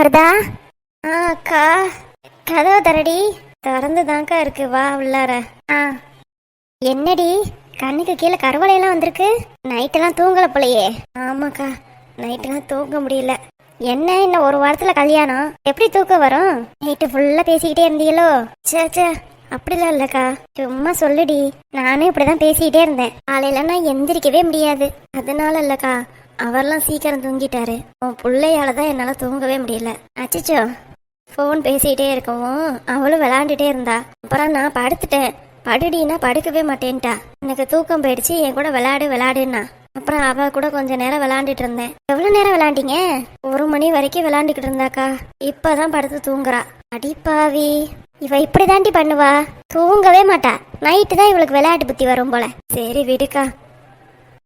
அமிர்தா. அக்கா, கதவு தரடி. திறந்துதான்க்கா இருக்கு, வா உள்ளார. ஆ. என்னடி, கண்ணுக்கு கீழே கருவளையெல்லாம் வந்திருக்கு. நைட்டெல்லாம் தூங்கல போலையே. ஆமாக்கா, நைட்டெல்லாம் தூங்க முடியல. என்ன, இன்னும் ஒரு வாரத்துல கல்யாணம், எப்படி தூக்கம் வரும்? நைட்டு ஃபுல்லா பேசிக்கிட்டே இருந்தீங்களோ? சே சே, அப்படிலாம் இல்லக்கா, சும்மா சொல்லுடி. நானும் இப்படிதான் பேசிக்கிட்டே இருந்தேன். காலையில நான் எந்திரிக்கவே முடியாது. அதனால இல்லக்கா, அவர்லாம் சீக்கிரம் தூங்கிட்டாரு. உன் பிள்ளையால தான் என்னால தூங்கவே முடியல. அச்சச்சோ, ஃபோன் பேசிக்கிட்டே இருக்கவும் அவளும் விளாண்டுட்டே இருந்தா. அப்புறம் நான் படுத்துட்டேன். படுடின்னா படுக்கவே மாட்டேன்ட்டா. எனக்கு தூக்கம் போயிடுச்சு, என் கூட விளாடுன்னா. அப்புறம் அவ கூட கொஞ்ச நேரம் விளாண்டுட்டு இருந்தேன். எவ்வளவு நேரம் விளாண்டிங்க? 1 மணி வரைக்கும் விளாண்டுக்கிட்டு இருந்தாக்கா. இப்பதான் படுத்து தூங்குறா. அடிப்பாவி, இவ இப்படி தாண்டி பண்ணுவா. தூங்கவே மாட்டா. நைட்டு தான் இவளுக்கு விளையாட்டு புத்தி வரும் போல. சரி விடுக்கா,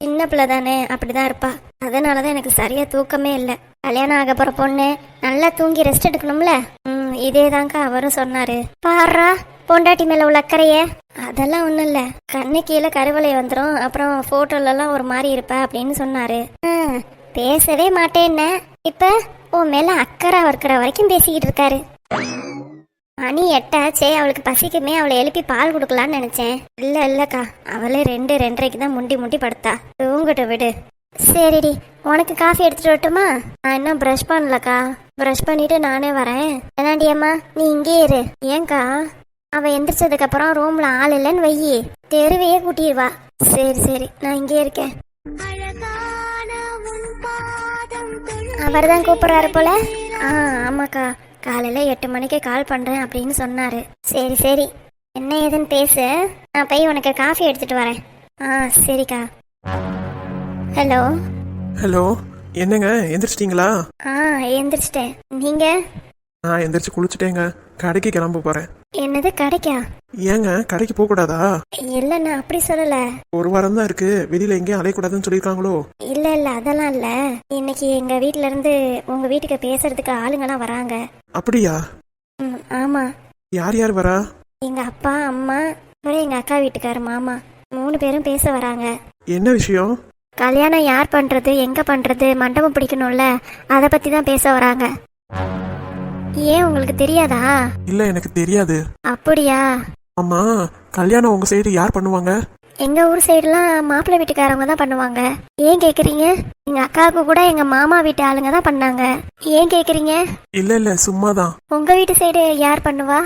சின்ன பிள்ளை தானே, அப்படிதான் இருப்பா. அதனாலதான் எனக்கு சரியா தூக்கமே இல்லை. கல்யாணம் ஆக போற பொண்ணு நல்லா தூங்கி ரெஸ்ட் எடுக்கணும்ல. இதேதான்க்கா அவரும் சொன்னாரு. பாரா, பொண்டாட்டி மேல உள்ள அக்கறைய. அதெல்லாம் ஒண்ணும் இல்ல, கண்ணு கீழே கருவளை வந்துடும், அப்புறம் போட்டோல எல்லாம் ஒரு மாதிரி இருப்ப அப்படின்னு சொன்னாரு. பேசவே மாட்டேன்ன, இப்ப உன் மேல அக்கறை இருக்கிற வரைக்கும் பேசிக்கிட்டு இருக்காரு. மணி 8 அவளுக்கு பசிக்குமே, அவளை எழுப்பி பால் கொடுக்கலான்னு நினைச்சேன். இல்லக்கா, அவளே 2-2:30 தான் முண்டி படுத்தா. தூங்கிட்ட விடு. சரிடி, உனக்கு காஃபி எடுத்துட்டு வரட்டுமா? நான் இன்னும் ப்ரஷ் பண்ணலக்கா. ப்ரஷ் பண்ணிட்டு நானே வரேன். ஏனாண்டி அம்மா, நீ இங்கே இரு. ஏங்கா? அவ எந்திரிச்சதுக்கு அப்புறம் ரூம்ல ஆள் இல்லைன்னு வையி, தெருவையே கூட்டிடுவா. சரி, நான் இங்கே இருக்கேன். அவர் தான் கூப்பிடுறாரு போல. ஆமாக்கா, காலையில 8 மணிக்கு கால் பண்றேன் அப்படின்னு சொன்னாரு. சரி, என்ன ஏதுன்னு பேசு. நான் போய் உனக்கு காஃபி எடுத்துட்டு வரேன். சரிக்கா. ஹலோ, என்னங்க எந்திரிச்சிட்டீங்களா? எந்திரிச்சிட்டேன். நீங்க? நான் எந்திரிச்சு குளிச்சுட்டேங்க. கடைக்கு கிளம்ப போறேன். என்னது, கடைக்கா? ஏங்க, கடைக்கு போக கூடாதா? இல்ல, நான் அப்படி சொல்லல. ஒரு வாரம் தான் இருக்கு, வெளியில எங்கேயும் அலையக்கூடாதுன்னு சொல்லிருக்காங்களோ? இல்ல அதெல்லாம் இல்ல. இன்னைக்கு எங்க வீட்ல இருந்து உங்க வீட்டுக்கு பேசுறதுக்கு ஆளுங்கெல்லாம் வராங்க. அப்படியா? ஆமா. யார் வரா? எங்க அப்பா, அம்மா, அப்புறம் எங்க அக்கா வீட்டுக்காரு மாமா, 3 பேரும் பேச வராங்க. என்ன விஷயம்? கல்யாணம் யார் பண்றது, எங்க பண்றது, மண்டபம் பிடிக்கணும்ல, அத பத்தி தான் பேச வராங்க. ஏன், உங்களுக்கு தெரியாதா? இல்ல, எனக்கு தெரியாது. அப்படியா? ஆமா, கல்யாணம் உங்க சைடு யார் பண்ணுவாங்க? எங்க ஊர் சைடுலாம் மாப்பிள்ளை வீட்டுக்காரவங்க தான் பண்ணுவாங்க. ஏன் கேக்குறீங்க? எங்க அக்காவுக்கு கூட எங்க மாமா வீட்டு ஆளுங்க தான் பண்ணாங்க. ஏன் கேக்குறீங்க? இல்ல சும்மாதான். உங்க வீட்டு சைடு யார் பண்ணுவா?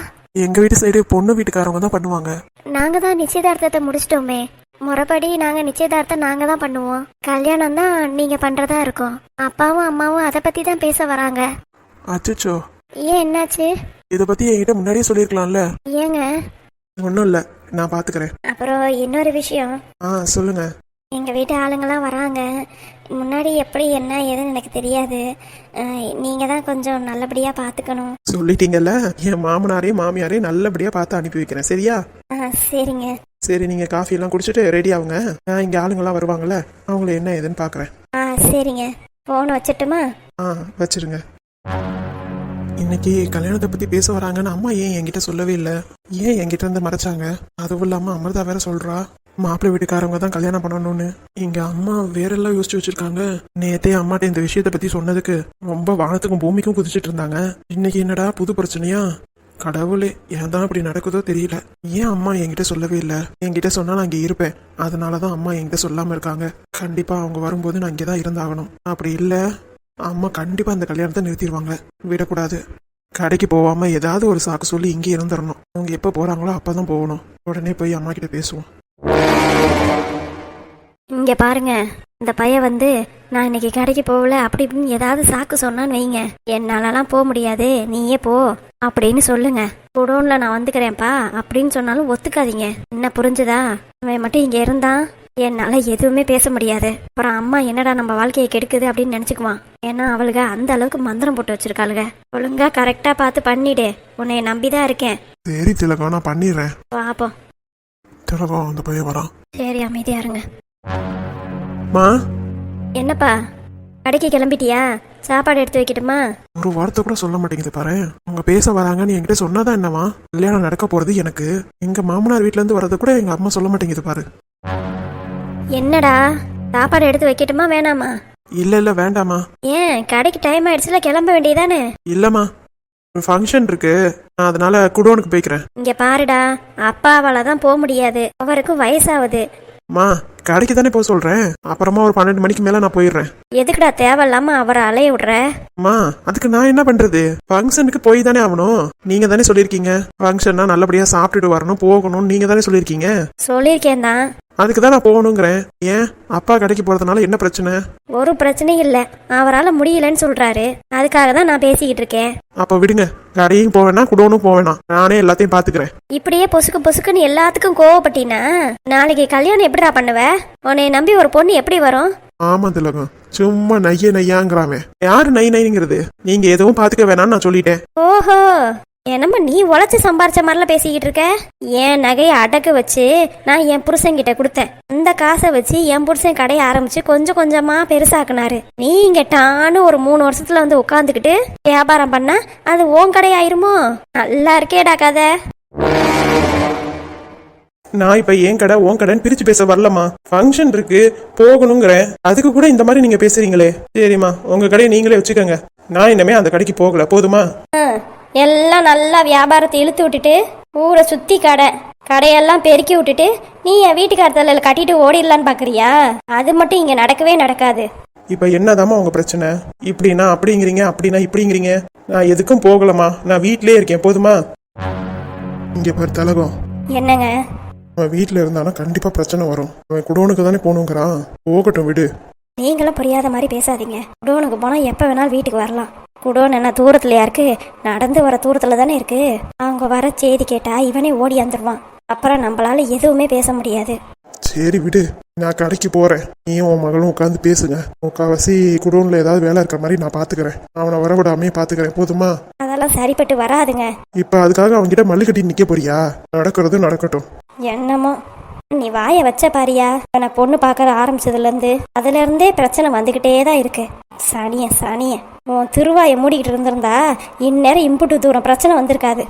எங்க வீட்டு சைடு பொண்ணு வீட்டுக்காரவங்க தான் பண்ணுவாங்க. நாங்க தான் நிச்சயதார்த்தத்தை முடிச்சிட்டோமே. முறைப்படி நாங்க நிச்சயதார்த்தம் நாங்க தான் பண்ணுவோம். கல்யாணம் தான் நீங்க பண்றதா இருக்கும். அப்பாவும் அம்மாவும் அதை பத்தி தான் பேச வராங்க. அச்சோ, ஏன், என்னாச்சு? இத பத்தி என்கிட்ட முன்னாடியே சொல்லிருக்கலாம்ல. ஏங்க? ஒன்னும் இல்ல, நான் பாத்துக்கிறேன். அப்புறம் இன்னொரு விஷயம். சொல்லுங்க. எங்க வீட்டு ஆளுங்கெல்லாம் வராங்க. முன்னாடி எப்படி என்ன ஏதுன்னு எனக்கு தெரியாது. நீங்க தான் கொஞ்சம் நல்லபடியா பாத்துக்கணும். சொல்லிட்டீங்கல்ல, என் மாமனாரையும் மாமியாரையும் நல்லபடியா பார்த்து அனுப்பி வைக்கிறேன், சரியா? சரிங்க. சரி, நீங்க காஃபி எல்லாம் குடிச்சிட்டு ரெடி ஆகுங்க. நான் இங்க ஆளுங்கெல்லாம் வருவாங்கல்ல, அவங்கள என்ன ஏதுன்னு பாக்குறேன். சரிங்க. போன் வச்சிட்டுமா? வச்சிருங்க. இன்னைக்கு கல்யாணத்தை பத்தி பேச வராங்கன்னு அம்மா ஏன் என்கிட்ட சொல்லவே இல்லை? ஏன் என்கிட்ட இருந்து மறைச்சாங்க? அதுவும் இல்லாம அமிர்தா வேற சொல்றா மாப்பிள்ளை வீட்டுக்காரவங்க தான் கல்யாணம் பண்ணணும்னு. இங்க அம்மா வேற எல்லாம் யோசிச்சு வச்சிருக்காங்க. நேத்தே அம்மாட்ட இந்த விஷயத்த பத்தி சொன்னதுக்கு ரொம்ப வானத்துக்கும் பூமிக்கும் குதிச்சிட்டு இருந்தாங்க. இன்னைக்கு என்னடா புது பிரச்சனையா? கடவுளே, ஏன் தான் அப்படி நடக்குதோ தெரியல. ஏன் அம்மா என்கிட்ட சொல்லவே இல்லை? என்கிட்ட சொன்னா நான் இங்க இருப்பேன். அதனாலதான் அம்மா என்கிட்ட சொல்லாம இருக்காங்க. கண்டிப்பா அவங்க வரும்போது நான் இங்கதான் இருந்தாகணும். அப்படி இல்ல, அம்மா கண்டிப்பா அந்த கல்யாணத்தை நிறுத்திடுவாங்க. விடக்கூடாது. கடைக்கு போகாம ஏதாவது ஒரு சாக்கு சொல்லி இங்கே இருந்துடணும். அவங்க எப்ப போறாங்களோ அப்பதான் போகணும். உடனே போய் அம்மா கிட்ட பேசுவோம். இங்க பாருங்க, இந்த பையன் வந்து நான் இன்னைக்கு கடைக்கு போகல அப்படி இப்படின்னு ஏதாவது சாக்கு சொன்னான்னு வைங்க, என்னாலலாம் போக முடியாது, நீயே போ அப்படின்னு சொல்லுங்க. குடோன்ல நான் வந்துக்கிறேன்ப்பா அப்படின்னு சொன்னாலும் ஒத்துக்காதீங்க. என்ன புரிஞ்சுதா? அவன் மட்டும் இங்க இருந்தான், என்னால எதுவுமே பேச முடியாது. அப்புறம் அம்மா என்னடா நம்ம வாழ்க்கையை கெடுக்குது அப்படின்னு நினைச்சுக்குவான். ஏன்னா அவளுக அந்த அளவுக்கு மந்திரம் போட்டு வச்சிருக்காளுங்க. ஒழுங்கா கரெக்டா பார்த்து பண்ணிடு. உன்னை நம்பிதான் இருக்கேன். சரி திலகம், நான் பண்ணிடுறேன். பாப்போம். திலகம், அந்த பையன் வரான். சரி, அமைதியா இருங்க. மா, என்னப்பா, கடைக்கு கிளம்பிட்டியா? சாப்பாடு எடுத்து வைக்கட்டுமா? ஒரு வார்த்தை கூட சொல்ல மாட்டேங்குது பாரு. அவங்க பேச வராங்கன்னு என்கிட்ட சொன்னாதான் என்னவா? கல்யாணம் நடக்க போறது எனக்கு. எங்க மாமனார் வீட்டுல இருந்து வரது கூட எங்க அம்மா சொல்ல மாட்டேங்குது பாரு. என்னடா, சாப்பாடு எடுத்து வைக்கட்டுமா வேணாமா? இல்ல இல்ல வேண்டாமா. ஏன் கடைக்கு டைம் ஆயிடுச்சுல, கிளம்ப வேண்டியதானே? இல்லம்மா, ஃபங்க்ஷன் இருக்கு, நான் அதனால குடோனுக்கு போய்க்கிறேன். இங்க பாருடா, அப்பாவால தான் போக முடியாது, அவருக்கும் வயசாகுது. மா, கடைக்கு தானே போக சொல்றேன். அப்புறமா ஒரு 12 மணிக்கு மேல நான் போயிடுறேன். எதுக்குடா தேவையில்லாம அவரை அலைய விடுற? மா, அதுக்கு நான் என்ன பண்றது? ஃபங்க்ஷனுக்கு போய் தானே ஆகணும். நீங்க தானே சொல்லியிருக்கீங்க ஃபங்க்ஷன்னா நல்லபடியா சாப்பிட்டுட்டு வரணும், போகணும். நீங்க தானே சொல்லியிருக்கீங்க. சொல்லியிருக்கேன் தான். அதுக்கு தான் நான் போகணுங்கிறேன். ஏன் அப்பா கடைக்கு போறதுனால என்ன பிரச்சனை? ஒரு பிரச்சனையும் இல்லை, அவரால் முடியலன்னு சொல்றாரு, அதுக்காக தான் நான் பேசிக்கிட்டு இருக்கேன். அப்ப விடுங்க, கடையும் போவேனா குடோனும் போவேனா, நானே எல்லாத்தையும் பாத்துக்கிறேன். இப்படியே பொசுக்கு பொசுக்குன்னு எல்லாத்துக்கும் கோவப்பட்டினா நாளைக்கு கல்யாணம் எப்படிடா பண்ணுவ? உன்னை நம்பி ஒரு பொண்ணு எப்படி வரும்? ஆமா திலகம், சும்மா நையாங்கிறாமே. யாரு நைங்கிறது? நீங்க எதுவும் பாத்துக்க வேணாம்னு நான் சொல்லிட்டேன். ஓஹோ, என்னம்மா நீ உழைச்சு சம்பாரிச்ச மாதிரிலாம் பேசிக்கிட்டு இருக்க? என் நகையை அடகு வச்சு நான் என் புருஷன்கிட்ட கொடுத்தேன். இந்த காசை வச்சு என் புருஷன் கடையை ஆரம்பிச்சு கொஞ்சம் கொஞ்சமா பெருசாக்குனாரு. நீ இங்க டான்னு ஒரு 3 வருஷத்துல வந்து உட்காந்துக்கிட்டு வியாபாரம் பண்ணா அது உன் கடை ஆயிருமோ? நல்லா இருக்கேடா கதை. நான் இப்ப என் கடை உன் கடைன்னு பிரிச்சு பேச வரலமா. ஃபங்க்ஷன் இருக்கு, போகணுங்கிறேன். அதுக்கு கூட இந்த மாதிரி நீங்க பேசுறீங்களே. சரிம்மா, உங்க கடையை நீங்களே வச்சுக்கோங்க. நான் இனிமே அந்த கடைக்கு போகல, போதுமா? எல்லாம் நல்லா வியாபாரத்தை இழுத்து விட்டுட்டு ஊரை சுத்தி கடையெல்லாம் பெருக்கி விட்டுட்டு நீ என் வீட்டுக்கார தலையில கட்டிட்டு ஓடிடலான்னு பாக்குறியா? அது மட்டும் இங்க நடக்கவே நடக்காது. இப்ப என்னதாம்மா உங்க பிரச்சனை? இப்படின்னா அப்படிங்கிறீங்க, அப்படின்னா இப்படிங்கிறீங்க. நான் எதுக்கும் போகலமா, நான் வீட்லயே இருக்கேன், போதுமா? இங்க பாரு திலகம், என்னங்க? அவன் வீட்டுல இருந்தானா கண்டிப்பா பிரச்சனை வரும். அவன் குடோனுக்கு தானே போகணுங்கிறான், போகட்டும் விடு. நீங்களும் புரியாத மாதிரி பேசாதீங்க. குடோனுக்கு போனா எப்ப வேணாலும் வீட்டுக்கு வரலாம். குடோன் என்ன தூரத்துலயா இருக்கு? நடந்து வர தூரத்துல தானே இருக்கு. அவங்க வர செய்தி கேட்டா இவனே ஓடி வந்துடுவான். அப்புறம் நம்மளால எதுவுமே பேச முடியாது. சரி விடு, நான் கடைக்கு போறேன். நீயும் உன் மகளும் உட்காந்து பேசுங்க. முக்காவாசி குடோன்ல ஏதாவது வேலை இருக்கிற மாதிரி நான் பாத்துக்கிறேன். அவனை வரவிடாமே பாத்துக்கிறேன், போதுமா? அதெல்லாம் சரிப்பட்டு வராதுங்க. இப்ப அதுக்காக அவன்கிட்ட மல்லு கட்டி நிக்க போறியா? நடக்கிறது நடக்கட்டும். என்னமோ நீ வாய வச்ச பாரியா. நான் பொண்ணு பார்க்க ஆரம்பிச்சதுல இருந்தே பிரச்சனை வந்துகிட்டே தான் இருக்கு. சனிய உன் திருவாயை மூடிக்கிட்டு இருந்திருந்தா இந்நேரம் இம்புட்டு தூரம் பிரச்சனை வந்திருக்காது.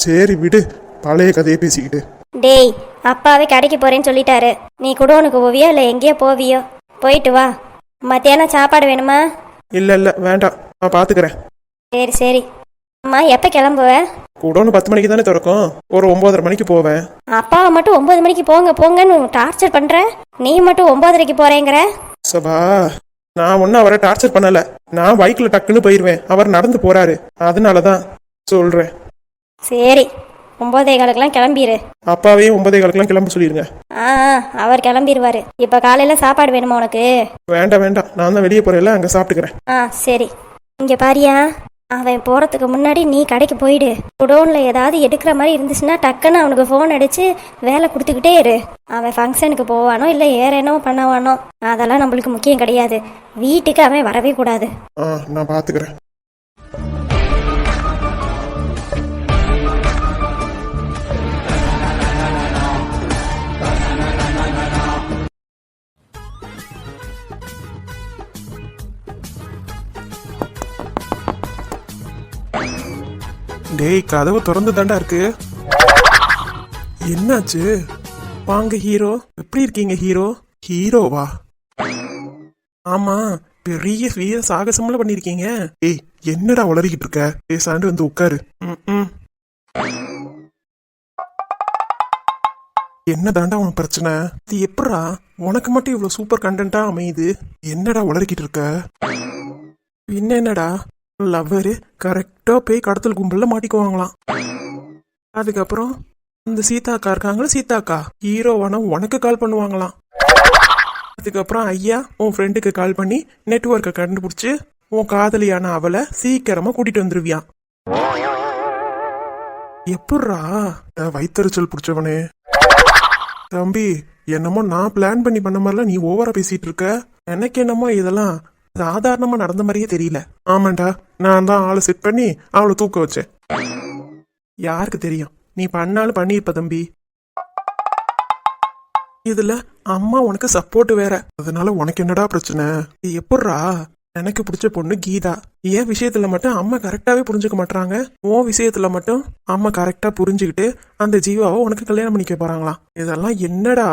சரி விடு, பழைய கதையை பேசிக்கிட்டு. டேய், அப்பாவே கடைக்கு போறேன்னு சொல்லிட்டாரு. நீ குடோனுக்கு போவியோ இல்ல எங்கேயோ போவியோ? போயிட்டு வா. மத்தியானம் சாப்பாடு வேணுமா? இல்ல வேண்டாம், நான் பாத்துக்கிறேன். சரி அம்மா, எப்ப கிளம்புவ? குடோனு 10 மணிக்கு தானே திறக்கும், ஒரு 9:30 மணிக்கு போவேன். அப்பாவை மட்டும் 9 மணிக்கு போங்கன்னு டார்ச்சர் பண்ற, நீ மட்டும் 9:30க்கு போறேங்கிற. சபா, நான் ஒன்னும் அவரை டார்ச்சர் பண்ணல. நான் பைக்ல டக்குன்னு போயிருவேன், அவர் நடந்து போறாரு, அதனாலதான் சொல்றேன். சரி, 9:15 கிளம்பிடு. அப்பாவையும் 9:15 கிளம்ப சொல்லிருங்க. அவர் கிளம்பிடுவாரு. இப்ப காலையில சாப்பாடு வேணுமா உனக்கு? வேண்டாம், நான் தான் வெளியே போறேன்ல, அங்க சாப்பிட்டுக்கிறேன். சரி. இங்க பாரியா, அவன் போறதுக்கு முன்னாடி நீ கடைக்கு போயிடு. குடோன்ல ஏதாவது எடுக்கிற மாதிரி இருந்துச்சுன்னா டக்குன்னு அவனுக்கு ஃபோன் அடிச்சு வேலை கொடுத்துக்கிட்டே இரு. அவன் ஃபங்க்ஷனுக்கு போவானோ இல்லை வேற என்னவோ பண்ணவானோ அதெல்லாம் நம்மளுக்கு முக்கியம் கிடையாது. வீட்டுக்கு அவன் வரவே கூடாது. நான் பாத்துக்கிறேன். டேய், கதவு திறந்து தாண்டா இருக்கு. என்னாச்சு? வாங்க ஹீரோ, எப்படி இருக்கீங்க ஹீரோ? ஹீரோவா? ஆமா, பெரிய வீர சாகசம்லாம் பண்ணிருக்கீங்க. ஏய், என்னடா உளறிக்கிட்டு இருக்க? பேசாண்டு வந்து உட்காரு. என்ன தாண்டா உனக்கு பிரச்சனை? இது எப்படா உனக்கு மட்டும் இவ்வளவு சூப்பர் கண்டென்ட்டா அமையுது? என்னடா உளறிக்கிட்டு இருக்க? என்னடா லவ்வரு கரெக்டா போய் கடத்தல் கும்பல்ல மாட்டிக்குவாங்களாம். அதுக்கப்புறம் இந்த சீதாக்கா இருக்காங்களா, சீதாக்கா ஹீரோவான உனக்கு கால் பண்ணுவாங்களாம். அதுக்கப்புறம் ஐயா உன் ஃப்ரெண்டுக்கு கால் பண்ணி நெட்வொர்க்கை கண்டுபிடிச்சு உன் காதலியான அவளை சீக்கிரமா கூட்டிட்டு வந்துருவியான். எப்பட்றா வயிற்றுச்சல் பிடிச்சவனே? தம்பி, என்னமோ நான் பிளான் பண்ணி பண்ண மாதிரிலாம் நீ ஓவரா பேசிட்டு இருக்க. எனக்கு என்னமோ இதெல்லாம் சாதாரணமா நடந்த மாதிரியே தெரியல. ஆமாண்டா, நான் தான் ஆளை செட் பண்ணி அவளை தூக்க வச்சேன். யாருக்கு தெரியும், நீ பண்ணாலும் பண்ணிருப்ப தம்பி. இதுல அம்மா உனக்கு சப்போர்ட் வேற, அதனால உனக்கு என்னடா பிரச்சனை? எப்பட்றா எனக்கு பிடிச்ச பொண்ணு கீதா, என் விஷயத்துல மட்டும் அம்மா கரெக்டாவே புரிஞ்சுக்க மாட்டாங்க, உன் விஷயத்துல மட்டும் அம்மா கரெக்டா புரிஞ்சுக்கிட்டு அந்த ஜீவாவை உனக்கு கல்யாணம் பண்ணிக்க போறாங்களாம். இதெல்லாம் என்னடா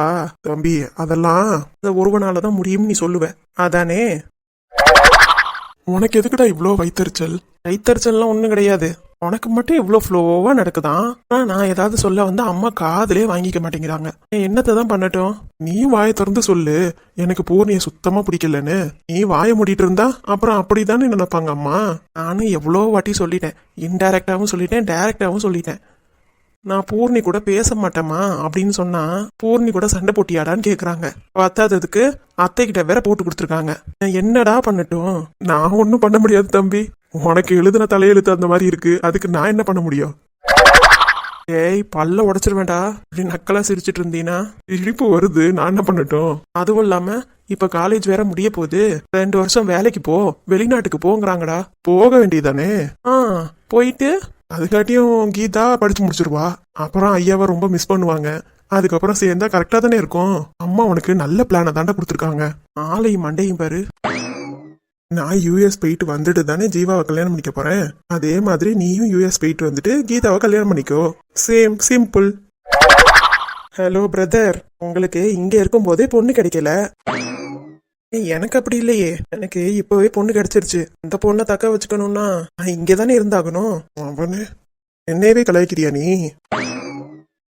தம்பி? அதெல்லாம் இந்த ஒருவனாலதான் முடியும்னு நீ சொல்லுவ அதானே? உனக்கு எதுக்குடா இவ்வளோ வயித்தறிச்சல்? வயித்தறிச்சல்லாம் ஒன்றும் கிடையாது. உனக்கு மட்டும் இவ்வளோ ஃப்ளோவாக நடக்குதான். ஆனால் நான் ஏதாவது சொல்ல வந்து அம்மா காதுலயே வாங்கிக்க மாட்டேங்கிறாங்க. என்னத்தை தான் பண்ணட்டும்? நீ வாயை திறந்து சொல்லு, எனக்கு பூர்ணியை சுத்தமாக பிடிக்கலன்னு. நீ வாயை மூடிட்டு இருந்தா அப்புறம் அப்படிதானே நினைப்பாங்க அம்மா. நானும் எவ்வளோ வாட்டி சொல்லிட்டேன், இன்டைரக்டாவும் சொல்லிட்டேன், டைரக்டாவும் சொல்லிட்டேன். நான் பூர்ணி கூட பேச மாட்டேமா அப்படின்னு சொன்னா பூர்ணி கூட சண்டை போட்டியாடான்னு கேக்குறாங்க. பத்தாததுக்கு அத்தை கிட்ட வேற போட்டு கொடுத்துருக்காங்க. நான் என்னடா பண்ணட்டும்? நான் ஒன்றும் பண்ண முடியாது தம்பி. உனக்கு எழுதுன தலையெழுத்து அந்த மாதிரி இருக்கு, அதுக்கு நான் என்ன பண்ண முடியும்? ஏய், பல்ல உடைச்சிருவேண்டா. இப்படி நக்கலா சிரிச்சிட்டு இருந்தீனா இழிப்பு வருது, நான் என்ன பண்ணட்டும்? அதுவும் இல்லாம இப்ப காலேஜ் வேற முடிய போகுது. 2 வருஷம் வேலைக்கு போ, வெளிநாட்டுக்கு போங்கறாங்கடா. போக வேண்டியதானே? போயிட்டு அதுக்காட்டியும் கீதா படிச்சு முடிச்சிருவா. அப்புறம் ஐயாவை ரொம்ப மிஸ் பண்ணுவாங்க. அதுக்கப்புறம் சேர்ந்தா கரெக்டா தானே இருக்கும். அம்மா உனக்கு நல்ல பிளானை தாண்டா கொடுத்துருக்காங்க. ஆளையும் மண்டையும் பாரு. நான் யூஎஸ் போயிட்டு வந்துட்டு தானே ஜீவாவை கல்யாணம் பண்ணிக்க போறேன். அதே மாதிரி நீயும் யூஎஸ் போயிட்டு வந்துட்டு கீதாவை கல்யாணம் பண்ணிக்கோ. Same, simple. ஹலோ பிரதர், உங்களுக்கு இங்க இருக்கும் போதே பொண்ணு கிடைக்கல. எனக்கு அப்படி இல்லையே, எனக்கு இப்பவே பொண்ணு கிடைச்சிருச்சு. இந்த பொண்ணை தக்க வச்சுக்கணும்னா நான் இங்கதானே இருந்தாகணும். அவனு என்னையவே கலாய்க்கிறியா நீ?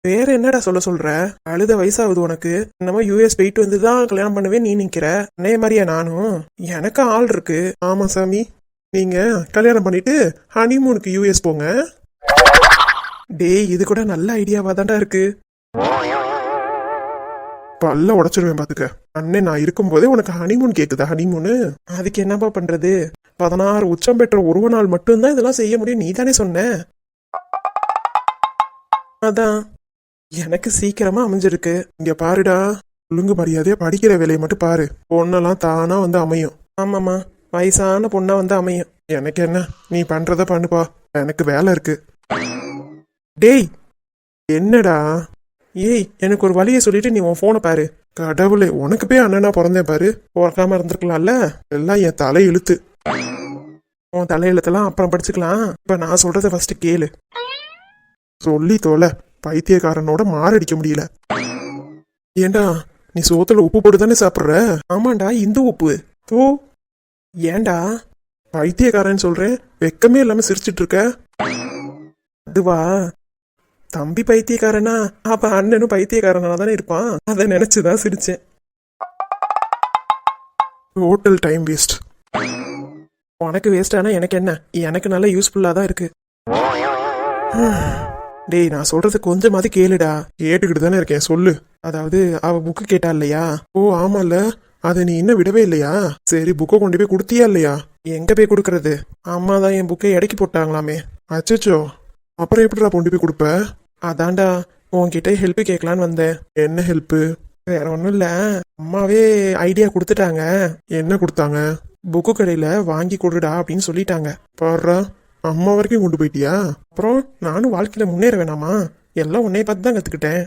வேற என்னடா சொல்ற? அழுத வயசாகுது உனக்கு. என்னமோ யூஎஸ் போயிட்டு வந்துதான் கல்யாணம் பண்ணுவேன் நீ நிக்கிற. அன்னைய மாதிரியா நானும்? எனக்கு ஆள் இருக்கு. ஆமா சாமி, நீங்க கல்யாணம் பண்ணிட்டு ஹனிமூனுக்கு யூஎஸ் போங்க. டேய், இது கூட நல்ல ஐடியாவா தான்டா இருக்கு. பல்ல உடைச்சிருவேன் பாத்துக்க. அண்ணே, நான் இருக்கும் போதே உனக்கு ஹனிமூன் கேக்குதா? ஹனிமூனு அதுக்கு என்னப்பா பண்றது? 16 உச்சம் பெற்ற ஒரு நாள் மட்டும்தான் இதெல்லாம் செய்ய முடியும், நீ தானே சொன்ன. அதான் எனக்கு சீக்கிரமா அமைஞ்சிருக்கு. இங்க பாருடா, ஒழுங்கு மரியாதையா படிக்கிற வேலையை மட்டும் பாரு. பொண்ணெல்லாம் தானா வந்து அமையும். ஆமாமா, வயசான பொண்ணா வந்து அமையும். எனக்கு என்ன, நீ பண்றத பண்ணுப்பா, எனக்கு வேலை இருக்கு. டேய், என்னடா? ஏய், எனக்கு ஒரு வழியை சொல்லிட்டு நீ உன் போனை பாரு. கடவுளே, உனக்கு போய் அண்ணனா பிறந்தேன் பாரு. பிறக்காம இருந்திருக்கலாம்ல. எல்லாம் என் தலை இழுத்து. உன் தலை எழுத்தெல்லாம் அப்புறம் படிச்சுக்கலாம். இப்ப நான் சொல்றத ஃபர்ஸ்ட் கேளு. சொல்லி தோலை, பைத்தியக்காரனோட மாரடிக்க முடியல. ஏண்டா, நீ சோத்துல உப்பு போட்டு தானே சாப்பிட்ற? ஆமாண்டா, இந்த உப்பு. தோ, ஏண்டா பைத்தியக்காரன் சொல்றேன், வெக்கமே இல்லாம சிரிச்சிட்டு இருக்க. அதுவா, தம்பி பைத்தியக்காரனா? அப்ப அண்ணனும் பைத்தியக்காரனா தானே இருப்பான். அதை நினைச்சுதான் சிரிச்சேன். Hotel time waste. உனக்கு வேஸ்ட் ஆனா எனக்கு என்ன? எனக்கு நல்ல யூஸ்ஃபுல்லா தான் இருக்கு. டேய், நான் சொல்றது கொஞ்சமாவது கேளுடா. கேட்டுக்கிட்டு தானே இருக்கேன், சொல்லு. அதாவது அவ புக்கு கேட்டா இல்லையா? ஓ ஆமால, அதை நீ இன்னும் விடவே இல்லையா? சரி, புக்கை கொண்டு போய் கொடுத்தியா இல்லையா? எங்க போய் கொடுக்கறது? அம்மா தான் என் புக்கை இறக்கி போட்டாங்களாமே. அச்சோ, அப்புறம் எப்படிடா கொண்டு போய் கொடுப்ப? அதான்டா உன்கிட்ட ஹெல்ப் கேட்கலான்னு வந்தேன். என்ன ஹெல்ப்பு? வேற ஒன்றும் இல்லை, அம்மாவே ஐடியா கொடுத்துட்டாங்க. என்ன கொடுத்தாங்க? புக்கு கடையில வாங்கி கொடுடா அப்படின்னு சொல்லிட்டாங்க. பாடுறா, அம்மா வரைக்கும் கொண்டு போயிட்டியா? அப்புறம் நானும் வாழ்க்கையில முன்னேற வேணாமா? எல்லாம் உன்னைய பார்த்து தான் கத்துக்கிட்டேன்.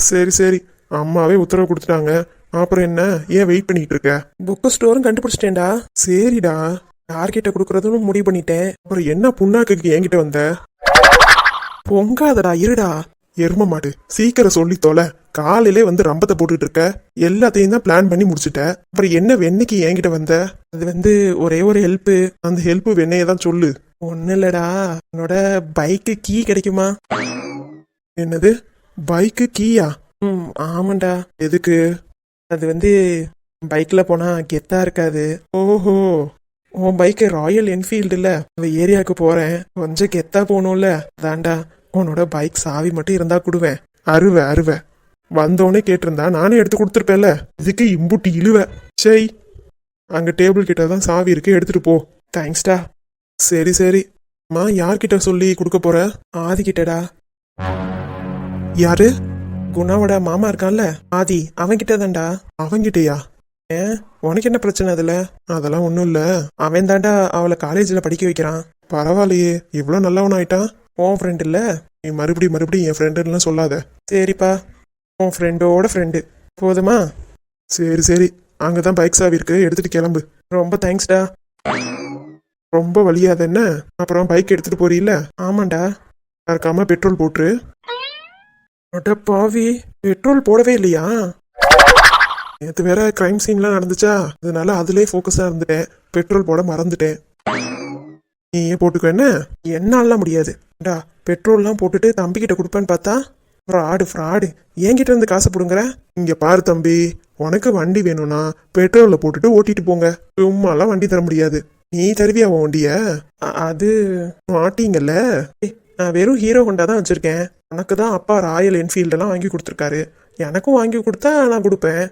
சரி சரி, அம்மாவே உத்தரவு கொடுத்துட்டாங்க. அப்புறம் என்ன, ஏன் வெயிட் பண்ணிட்டு இருக்க? புக்கு ஸ்டோரும் கண்டுபிடிச்சிட்டேன்டா. சரிடா, யார்கிட்ட கொடுக்கறதுன்னு முடிவு பண்ணிட்டேன். அப்புறம் என்ன புண்ணாக்கு என்கிட்ட வந்த? பொங்காதடா, இருடா. எரும மாடு, சீக்கிரம் சொல்லி தொலை. காலையிலே வந்து ரம்பத்தை போட்டுட்டு இருக்க. எல்லாத்தையும் தான் பிளான் பண்ணி முடிச்சுட்ட. அப்புறம் என்ன வெண்ணைக்கு என்கிட்ட வந்த? அது ஒரே ஒரு ஹெல்ப். அந்த ஹெல்ப் வெண்ணைய தான் சொல்லு. ஒன்னும் இல்லடா, உன்னோட பைக்கு கீ கிடைக்குமா? என்னது, பைக்கு கீயா? ஆமாண்டா. எதுக்கு? அது பைக்ல போனா கெத்தா இருக்காது. ஓஹோ, உன் பைக்கு ராயல் என்ஃபீல்டு இல்ல? அந்த ஏரியாவுக்கு போறேன், கொஞ்சம் கெத்தா போகணும்ல, தாண்டா உன்னோட பைக் சாவி மட்டும் இருந்தா கொடுவேன். அருவ வந்தோடனே கேட்டிருந்தா நானே எடுத்து கொடுத்துருப்பேன்ல. இதுக்கு இம்புட்டி இழுவ. சரி, அங்க டேபிள் கிட்ட தான் சாவி இருக்கு, எடுத்துட்டு போ. தேங்க்ஸ்டா. சரி சரி, அம்மா யார்கிட்ட சொல்லி கொடுக்க போற? ஆதி கிட்டடா. யாரு? குணாவோட மாமா இருக்கான்ல, ஆதி, அவன்கிட்ட தான்டா. அவன்கிட்டயா? ஏன், உனக்கு என்ன பிரச்சனை அதுல? அதெல்லாம் ஒன்றும் இல்லை, அவன் தாண்டா அவளை காலேஜில் படிக்க வைக்கிறான். பரவாயில்லையே, இவ்வளோ நல்லவன் ஆயிட்டான். உன் ஃப்ரெண்ட் இல்லை, நீ மறுபடியும் என் ஃப்ரெண்டுலாம் சொல்லாத. சரிப்பா, உன் ஃப்ரெண்டோட ஃப்ரெண்டு போதுமா? சரி சரி, அங்கே தான் பைக் சாவி இருக்கு, எடுத்துட்டு கிளம்பு. ரொம்ப தேங்க்ஸ்டா. ரொம்ப வலியாத என்ன? அப்புறம் பைக் எடுத்துட்டு போறீல்ல? ஆமாண்டா. மறக்காம பெட்ரோல் போட்டுரு. அட பாவி, பெட்ரோல் போடவே இல்லையா? நேற்று வேற கிரைம் சீன்லாம் நடந்துச்சா, அதனால அதுலேயே ஃபோக்கஸாக இருந்துட்டேன். பெட்ரோல் போட மறந்துட்டேன். நீயே போட்டுக்கோ. என்ன என்னாலாம் முடியாது டா. பெட்ரோல்லாம் போட்டுட்டு தம்பிக்கிட்ட கொடுப்பேன்னு பார்த்தா ஃப்ராடு என்கிட்ட இருந்து காசு போடுங்கிற. இங்க பாரு தம்பி, உனக்கு வண்டி வேணும்னா பெட்ரோல்ல போட்டுட்டு ஓட்டிட்டு போங்க. சும்மாலாம் வண்டி தர முடியாது. நீ தருவியா உன் வண்டிய? அது மாட்டீங்கல்ல. நான் வெறும் ஹீரோ ஹோண்டா தான் வச்சிருக்கேன். உனக்கு தான் அப்பா ராயல் என்ஃபீல்டெல்லாம் வாங்கி கொடுத்துருக்காரு. எனக்கும் வாங்கி கொடுத்தா நான் கொடுப்பேன்.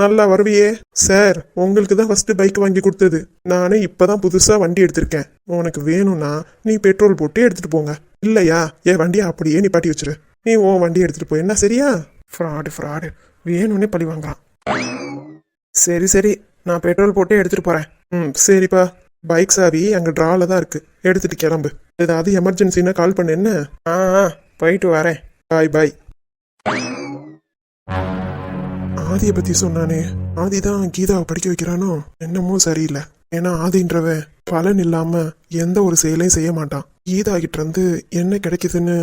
நல்லா வருவியே. சார், உங்களுக்கு தான் ஃபர்ஸ்ட் பைக் வாங்கி கொடுத்தது. நானே இப்பதான் புதுசா வண்டி எடுத்திருக்கேன். உனக்கு வேணும்னா நீ பெட்ரோல் போட்டு எடுத்துட்டு போங்க. இல்லையா என் வண்டியை அப்படியே நிப்பாட்டி வச்சிரு. நீ உன் வண்டி எடுத்துட்டு போய் என்ன. சரியா? ஃப்ராடு வேணும்னே பழி வாங்கலாம். சரி நான் பெட்ரோல் போட்டே எடுத்துட்டு போறேன். சரிப்பா. பைக் சாவி அங்க டிரால தான் இருக்கு, எடுத்துட்டு கிளம்பு. ஏதாவது எமர்ஜென்சின்னா கால் பண்ணு. என்ன? போயிட்டு வரேன். பாய். ஆதியை பத்தி சொன்னானே, ஆதி தான் கீதாவை படிக்க வைக்கிறானோ என்னமோ சரியில்லை. ஏன்னா ஆதின்றவன் பலன் இல்லாம எந்த ஒரு செயலையும் செய்ய மாட்டான். கீதா கிட்ட இருந்து என்ன கிடைக்குதுன்னு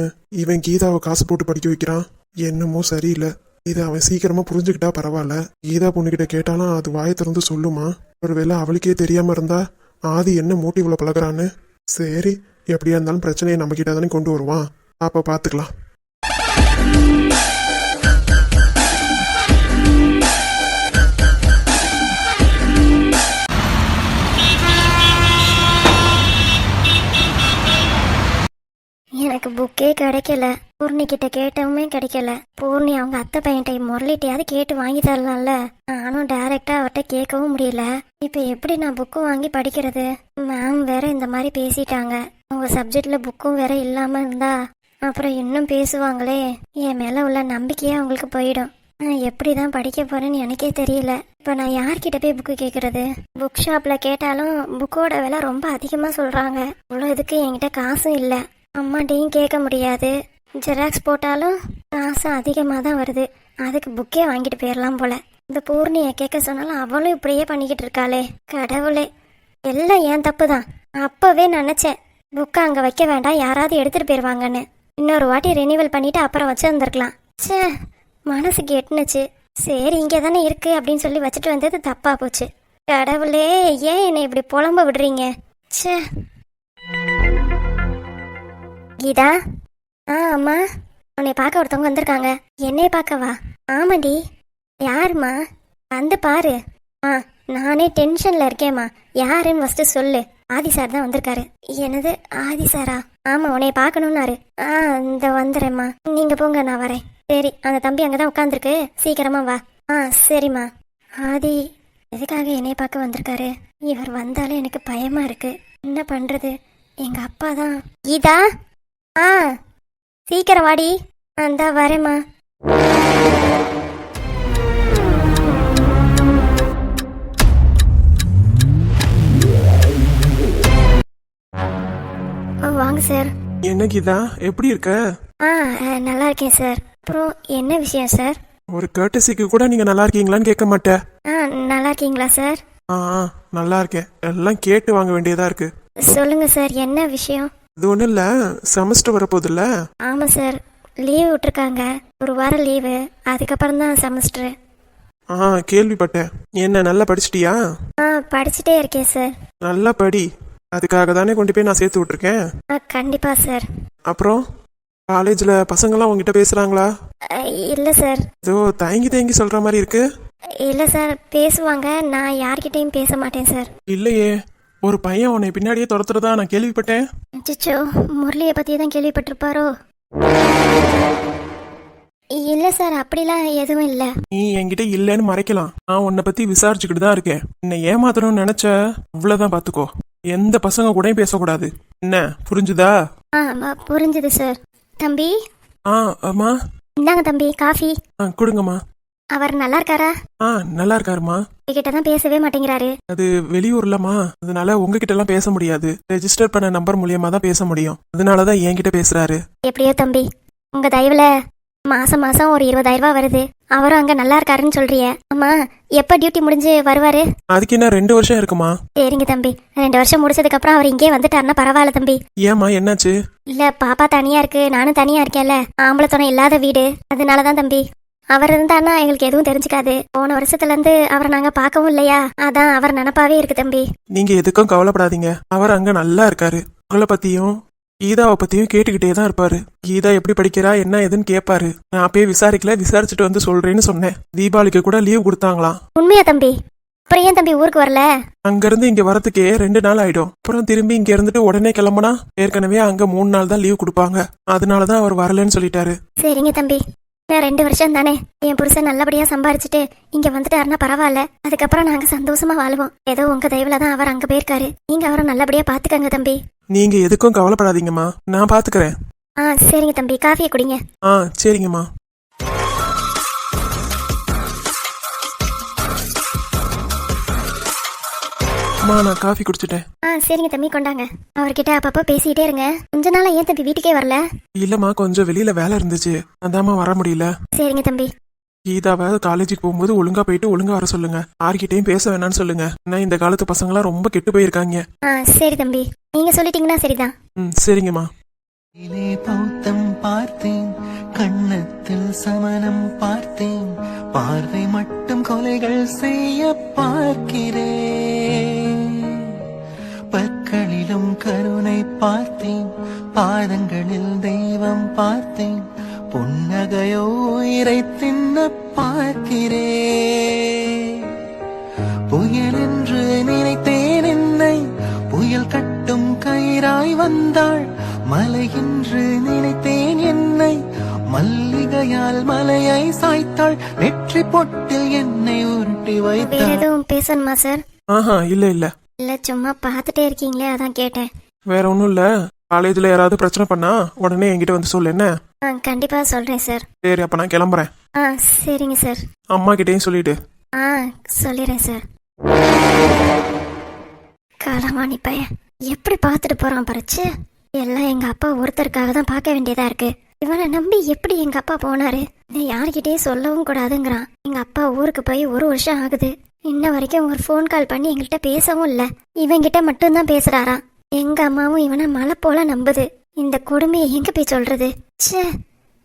இவன் கீதாவை காசு போட்டு படிக்க வைக்கிறான். என்னமோ சரியில்லை. இதை அவன் சீக்கிரமா புரிஞ்சுக்கிட்டா பரவாயில்ல. கீதா பொண்ணுகிட்ட கேட்டாலும் அது வாயை திறந்து சொல்லுமா? ஒருவேளை அவளுக்கே தெரியாம இருந்தா ஆதி என்ன மோட்டிவ்ல பழகுறான்னு. சரி, எப்படியா இருந்தாலும் பிரச்சனையை நம்ம கிட்ட தானே கொண்டு வருவான். அப்ப பாத்துக்கலாம். எனக்கு புக்கே கிடைக்கல. பூர்ணி கிட்ட கேட்டவுமே கிடைக்கல. பூர்ணி அவங்க அத்தை பையன்ட்டை முரளிட்டையாவது கேட்டு வாங்கி தரலாம்ல. நானும் டைரக்டா அவர்கிட்ட கேட்கவும் முடியல. இப்ப எப்படி நான் புக்கு வாங்கி படிக்கிறது? மேம் வேற இந்த மாதிரி பேசிட்டாங்க. உங்க சப்ஜெக்ட்ல புக்கும் வேற இல்லாம இருந்தா அப்புறம் இன்னும் பேசுவாங்களே. என் மேல உள்ள நம்பிக்கையே அவங்களுக்கு போயிடும். நான் எப்படிதான் படிக்க போறேன்னு எனக்கே தெரியல. இப்ப நான் யார்கிட்ட போய் புக்கு கேட்கறது? புக் ஷாப்ல கேட்டாலும் புக்கோட விலை ரொம்ப அதிகமா சொல்றாங்க. இவ்வளோ இதுக்கு என்கிட்ட காசும் இல்லை. அம்மாட்டையும் கேட்க முடியாது. ஜெராக்ஸ் போட்டாலும் காசு அதிகமாக தான் வருது. அதுக்கு புக்கே வாங்கிட்டு போயிடலாம் போல. இந்த பூர்ணியை கேட்க சொன்னாலும் அவளும் இப்படியே பண்ணிக்கிட்டு இருக்காளே. கடவுளே, எல்லாம் ஏன் தப்பு தான். அப்பவே நினச்சேன் புக்கை அங்கே வைக்க வேண்டாம், யாராவது எடுத்துட்டு போயிடுவாங்கன்னு. இன்னொரு வாட்டி ரெனிவல் பண்ணிட்டு அப்புறம் வச்சிருந்துருக்கலாம். ச்சே, மனசுக்கு எட்டுனுச்சு. சரி, இங்கே தானே இருக்கு அப்படின்னு சொல்லி வச்சுட்டு வந்தது தப்பா போச்சு. கடவுளே, ஏன் என்னை இப்படி புலம்ப விடுறீங்க? ச்சே. கீதா. அம்மா, உன்னை பார்க்க ஒருத்தவங்க வந்திருக்காங்க. என்னைய பார்க்கவா? ஆமாடி. யாருமா? வந்து பாரு. நானே டென்ஷன்ல இருக்கேம்மா. யாருன்னு ஃபர்ஸ்ட் சொல்லு. ஆதி சார் தான் வந்திருக்காரு. என்னது, ஆதி சாரா? ஆமா, உன்னைய பார்க்கணும்னாரு. இந்த வந்துடுறேம்மா, நீங்க போங்க, நான் வரேன். சரி, அந்த தம்பி அங்கதான் உட்காந்துருக்கு, சீக்கிரமா வா. சரிம்மா. ஆதி எதுக்காக என்னைய பார்க்க வந்திருக்காரு? இவர் வந்தாலே எனக்கு பயமா இருக்கு. என்ன பண்றது? எங்க அப்பா தான். கீதா, சீக்கிரம் வாடி. அந்தா வரேம்மா. வாங்க சார். என்ன கீதா, எப்படி இருக்க? நல்லா இருக்கேன் சார். அப்புறம் என்ன விஷயம் சார்? ஒரு கர்ட்டசிக்கு கூட நீங்க நல்லா இருக்கீங்களான்னு கேட்க மாட்டேன். நல்லா இருக்கீங்களா சார்? நல்லா இருக்கேன். எல்லாம் கேட்டு வாங்க வேண்டியதா இருக்கு. சொல்லுங்க சார், என்ன விஷயம்? இது ஒன்றும் இல்லை, செமஸ்டர் வரப்போகுதுல்ல? ஆமாம் சார், லீவு விட்டுருக்காங்க. ஒரு வாரம் லீவு, அதுக்கப்புறம் தான் செமஸ்டர். கேள்விப்பட்டேன். என்ன நல்லா படிச்சிட்டியா? படிச்சுட்டே இருக்கேன் சார். நல்லா படி, அதுக்காக தானே கொண்டு போய் நான் சேர்த்து விட்டுருக்கேன். கண்டிப்பா சார். அப்புறம் காலேஜில் பசங்களாம் உங்ககிட்ட பேசுகிறாங்களா? இல்லை சார். ஏதோ தயங்கி சொல்கிற மாதிரி இருக்கு. இல்லை சார், பேசுவாங்க. நான் யார்கிட்டையும் பேச மாட்டேன் சார். இல்லையே, ஒரு பையன் உன்னை பின்னாடியே துரத்துறதா நான் கேள்விப்பட்டேன். அச்சோ, முரளியை பற்றி தான் கேள்விப்பட்டிருப்பாரோ? இல்லை சார், அப்படிலாம் எதுவும் இல்லை. நீ என்கிட்ட இல்லைன்னு மறைக்கலாம். நான் உன்னை பற்றி விசாரிச்சுக்கிட்டு தான் இருக்கேன். என்னை ஏமாத்தணும்னு நினச்ச அவ்வளோதான், பார்த்துக்கோ. எந்த பசங்க கூடயும் பேசக்கூடாது. என்ன புரிஞ்சுதா? புரிஞ்சுது சார். தம்பி. அம்மா, இந்தாங்க தம்பி, காஃபி. கொடுங்கம்மா. அவர் நல்லா இருக்காரா? நல்லா இருக்காருமா. உங்ககிட்ட தான் பேசவே மாட்டேங்கிறாரு. அது வெளியூர்லமா, அதனால உங்ககிட்ட எல்லாம் பேச முடியாது. ரெஜிஸ்டர் பண்ண நம்பர் மூலியமா தான் பேச முடியும். அதனாலதான் என்கிட்ட பேசுறாரு. எப்படியோ தம்பி, உங்க தயவுல மாசம் மாசம் ஒரு 20,000 ரூபாய் வருது. அவரும் அங்க நல்லா இருக்காருன்னு சொல்றிய. அம்மா, எப்ப டியூட்டி முடிஞ்சு வருவாரு? அதுக்கு என்ன 2 வருஷம் இருக்குமா? சரிங்க தம்பி, 2 வருஷம் முடிச்சதுக்கு அப்புறம் அவர் இங்கே வந்துட்டாருன்னா பரவாயில்ல தம்பி. ஏமா, என்னாச்சு? இல்ல, பாப்பா தனியா இருக்கு, நானும் தனியா இருக்கேன்ல. ஆம்பளை துணை இல்லாத வீடு, அதனாலதான் தம்பி. அவர் இருந்தான்னா எங்களுக்கு எதுவும் தெரிஞ்சுக்காது. போன வருஷத்துல இருந்து அவரை நாங்க பார்க்கவும் இல்லையா, அதான் அவர் நினப்பாவே இருக்கு தம்பி. நீங்க எதுக்கும் கவலைப்படாதீங்க. அவர் அங்க நல்லா இருக்காரு. உங்களை பத்தியும் கீதாவை பத்தியும் கேட்டுக்கிட்டே தான் இருப்பாரு. கீதா எப்படி படிக்கிறா என்ன ஏதுன்னு கேட்பாரு. நான் போய் விசாரிக்கல, விசாரிச்சுட்டு வந்து சொல்றேன்னு சொன்னேன். தீபாவளிக்கு கூட லீவ் கொடுத்தாங்களாம். உண்மையா தம்பி? அப்புறம் ஏன் தம்பி ஊருக்கு வரல? அங்க இருந்து இங்க வரதுக்கே 2 நாள் ஆயிடும். அப்புறம் திரும்பி இங்க இருந்துட்டு உடனே கிளம்புனா ஏற்கனவே அங்க 3 நாள் தான் லீவ் கொடுப்பாங்க. அதனாலதான் அவர் வரலன்னு சொல்லிட்டாரு. சரிங்க தம்பி, நான் 2 வருஷம் தானே, என் புருஷன் நல்லபடியா சம்பாரிச்சுட்டு இங்க வந்துட்டாருன்னா பரவாயில்ல. அதுக்கப்புறம் நாங்க சந்தோஷமா வாழுவோம். ஏதோ உங்க தயவுல தான் அவர் அங்க போயிருக்காரு. நீங்க அவரை நல்லபடியா பாத்துக்கங்க தம்பி. நீங்க எதுக்கும் கவலைப்படாதீங்கம்மா, நான் பாத்துக்கிறேன். சரிங்க தம்பி, காஃபியை குடிங்க. சரிங்கம்மா. அம்மா நான் காஃபி குடிச்சிட்டேன். சரிங்க தம்பி, கொண்டாங்க. அவர்கிட்ட அப்பப்போ பேசிட்டே இருங்க. கொஞ்ச நாளா ஏன் தம்பி வீட்டுக்கே வரல? இல்லம்மா, கொஞ்சம் வெளியில வேலை இருந்துச்சு, அதாம்மா வர முடியல. சரிங்க தம்பி. கீதாவை காலேஜுக்கு போகும்போது ஒழுங்கா போயிட்டு ஒழுங்கா வர சொல்லுங்க. யார்கிட்டயும் பேச வேணாம்னு சொல்லுங்க. ஏன்னா இந்த காலத்து பசங்களாம் ரொம்ப கெட்டு போயிருக்காங்க. சரி தம்பி, நீங்க சொல்லிட்டீங்கன்னா சரிதான். சரிங்கம்மா. பௌத்தம் பார்த்தேன், கண்ணத்தில் சமணம் பார்த்தேன், பார்வை மட்டும் கொலைகள் செய்ய பார்க்கிறேன். பற்களிலும் கருணை பார்த்தேன், பாதங்களில் தெய்வம் பார்த்தேன், புன்னகையோ உயிரை தின்ன பார்க்கிறேன். புயல் என்று நினைத்தேன் என்னை, புயல் கட்டும் கயிறாய் வந்தாள். மலை என்று நினைத்தேன் என்னை, மல்லிகையால் மலையை சாய்த்தாள். நெற்றி பொட்டில் என்னை உருட்டி வைத்தாள். வேற எதுவும் பேசணுமா சார்? இல்ல இல்ல இல்ல, சும்மா பார்த்துட்டே இருக்கீங்களே, அதான் கேட்டேன். வேற ஒண்ணும் இல்ல. காலேஜ்ல யாராவது பிரச்சனை பண்ணா உடனே என்கிட்ட வந்து சொல்லு என்ன? கண்டிப்பா சொல்றேன் சார். சரி, அப்ப நான் கிளம்புறேன். சரிங்க சார். அம்மா கிட்டயும் சொல்லிட்டு. சொல்லிடுறேன் சார். காலமானி பையன் எப்படி பார்த்துட்டு போறான் பறிச்சு. எல்லாம் எங்க அப்பா ஒருத்தருக்காக தான் பார்க்க வேண்டியதா இருக்கு. இவனை நம்பி எப்படி எங்க அப்பா போனாரு? இதை யார்கிட்டயும் சொல்லவும் கூடாதுங்கிறான். எங்க அப்பா ஊருக்கு போய் 1 வருஷம் ஆகுது. இன்ன வரைக்கும் ஒரு ஃபோன் கால் பண்ணி எங்கள்கிட்ட பேசவும் இல்ல. இவங்கிட்ட மட்டும்தான் பேசுறாராம். எங்க அம்மாவும் இவனை மலை போல நம்புது. இந்த கொடுமையை எங்க போய் சொல்றது? ச்சே,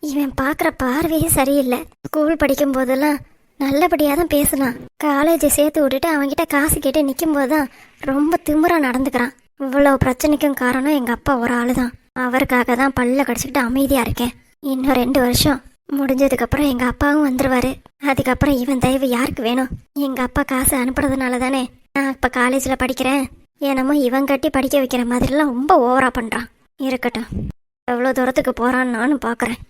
இவன் பாக்குற பார்வையே சரியில்லை. ஸ்கூல் படிக்கும் போதெல்லாம் நல்லபடியா தான் பேசினான். காலேஜ் சேர்த்து விட்டுட்டு அவன்கிட்ட காசு கேட்டு நிற்கும் போதுதான் ரொம்ப திமிரா நடந்துக்கிறான். இவ்வளவு பிரச்சனைக்கும் காரணம் எங்க அப்பா ஒரு ஆளுதான். அவருக்காக தான் பல்ல கடிச்சுக்கிட்டு அமைதியா இருக்கேன். இன்னும் 2 வருஷம் முடிஞ்சதுக்கு அப்புறம் எங்க அப்பாவும் வந்துருவாரு. அதுக்கப்புறம் இவன் தயவு யாருக்கு வேணும்? எங்க அப்பா காசு அனுப்புறதுனால தானே நான் இப்ப காலேஜ்ல படிக்கிறேன். என்னமோ இவன் கட்டி படிக்க வைக்கிற மாதிரிலாம் ரொம்ப ஓவரா பண்றான். இருக்கட்டும், எவ்வளவு தூரத்துக்கு போறான்னு நானும் பாக்குறேன்.